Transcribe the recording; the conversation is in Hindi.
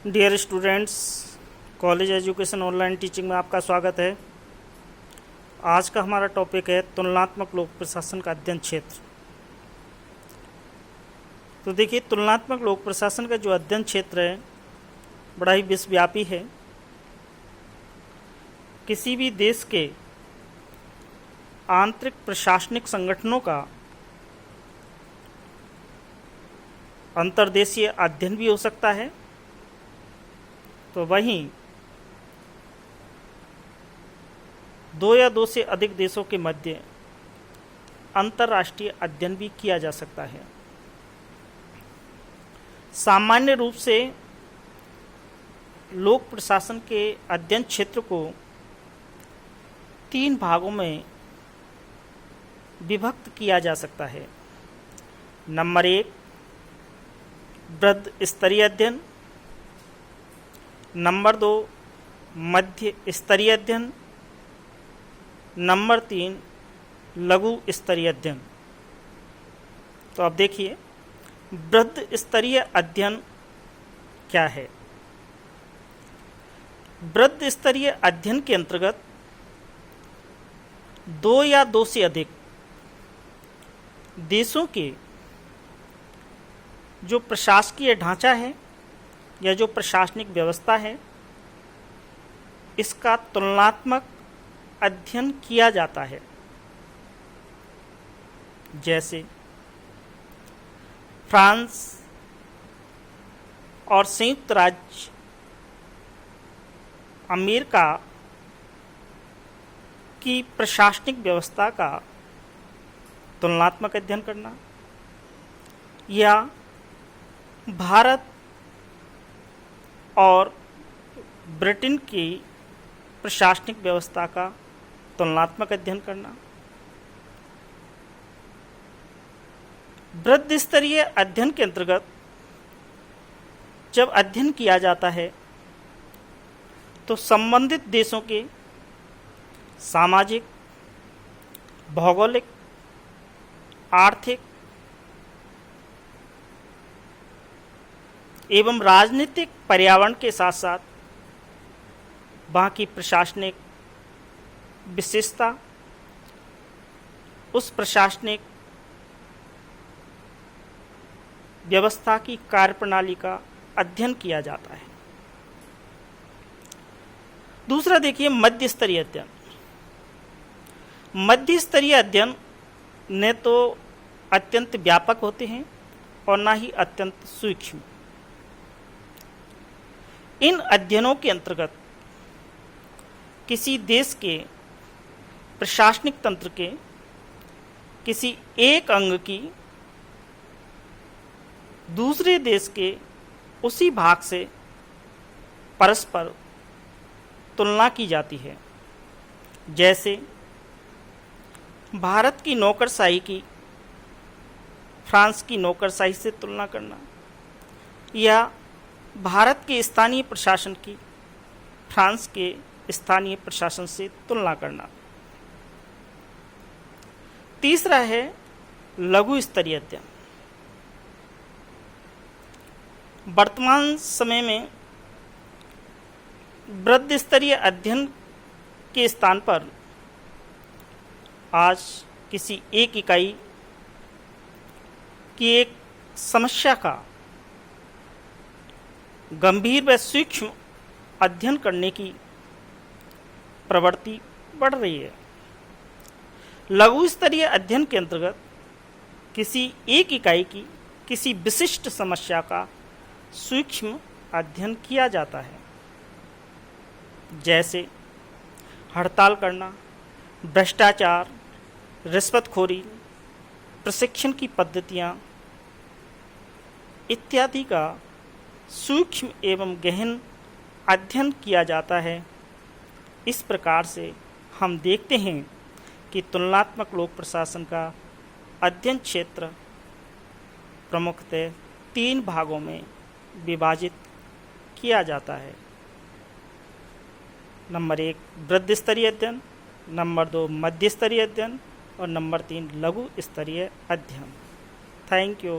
Dear students, college education online teaching में आपका स्वागत है। आज का हमारा टॉपिक है तुलनात्मक लोक प्रशासन का अध्ययन क्षेत्र। तो देखिए, तुलनात्मक लोक प्रशासन का जो अध्ययन क्षेत्र है बड़ा ही विश्वव्यापी है। किसी भी देश के आंतरिक प्रशासनिक संगठनों का अंतर्देशीय अध्ययन भी हो सकता है, तो वहीं दो या दो से अधिक देशों के मध्य अंतर्राष्ट्रीय अध्ययन भी किया जा सकता है। सामान्य रूप से लोक प्रशासन के अध्ययन क्षेत्र को 3 भागों में विभक्त किया जा सकता है। नंबर 1, वृहद स्तरीय अध्ययन। नंबर 2, मध्य स्तरीय अध्ययन। नंबर 3, लघु स्तरीय अध्ययन। तो अब देखिए, वृहद स्तरीय अध्ययन क्या है। वृहद स्तरीय अध्ययन के अंतर्गत 2 या 2 से अधिक देशों के जो प्रशासकीय ढांचा है या जो प्रशासनिक व्यवस्था है, इसका तुलनात्मक अध्ययन किया जाता है। जैसे फ्रांस और संयुक्त राज्य अमेरिका की प्रशासनिक व्यवस्था का तुलनात्मक अध्ययन करना, या भारत और ब्रिटेन की प्रशासनिक व्यवस्था का तुलनात्मक अध्ययन करना। वृहद स्तरीय अध्ययन के अंतर्गत जब अध्ययन किया जाता है तो संबंधित देशों के सामाजिक, भौगोलिक, आर्थिक एवं राजनीतिक पर्यावरण के साथ साथ वहाँ की प्रशासनिक विशेषता, उस प्रशासनिक व्यवस्था की कार्यप्रणाली का अध्ययन किया जाता है। दूसरा देखिए, मध्य स्तरीय अध्ययन। मध्य स्तरीय अध्ययन न तो अत्यंत व्यापक होते हैं और न ही अत्यंत सूक्ष्म। इन अध्ययनों के अंतर्गत किसी देश के प्रशासनिक तंत्र के किसी एक अंग की दूसरे देश के उसी भाग से परस्पर तुलना की जाती है। जैसे भारत की नौकरशाही की फ्रांस की नौकरशाही से तुलना करना, या भारत के स्थानीय प्रशासन की फ्रांस के स्थानीय प्रशासन से तुलना करना। तीसरा है लघु स्तरीय अध्ययन। वर्तमान समय में वृहद स्तरीय अध्ययन के स्थान पर आज किसी एक इकाई की एक समस्या का गंभीर व सूक्ष्म अध्ययन करने की प्रवृत्ति बढ़ रही है। लघु स्तरीय अध्ययन के अंतर्गत किसी एक इकाई की किसी विशिष्ट समस्या का सूक्ष्म अध्ययन किया जाता है। जैसे हड़ताल करना, भ्रष्टाचार, रिश्वतखोरी, प्रशिक्षण की पद्धतियाँ इत्यादि का सूक्ष्म एवं गहन अध्ययन किया जाता है। इस प्रकार से हम देखते हैं कि तुलनात्मक लोक प्रशासन का अध्ययन क्षेत्र प्रमुखतः 3 भागों में विभाजित किया जाता है। नंबर 1, वृहद स्तरीय अध्ययन। नंबर 2, मध्य स्तरीय अध्ययन। और नंबर 3, लघु स्तरीय अध्ययन। Thank you.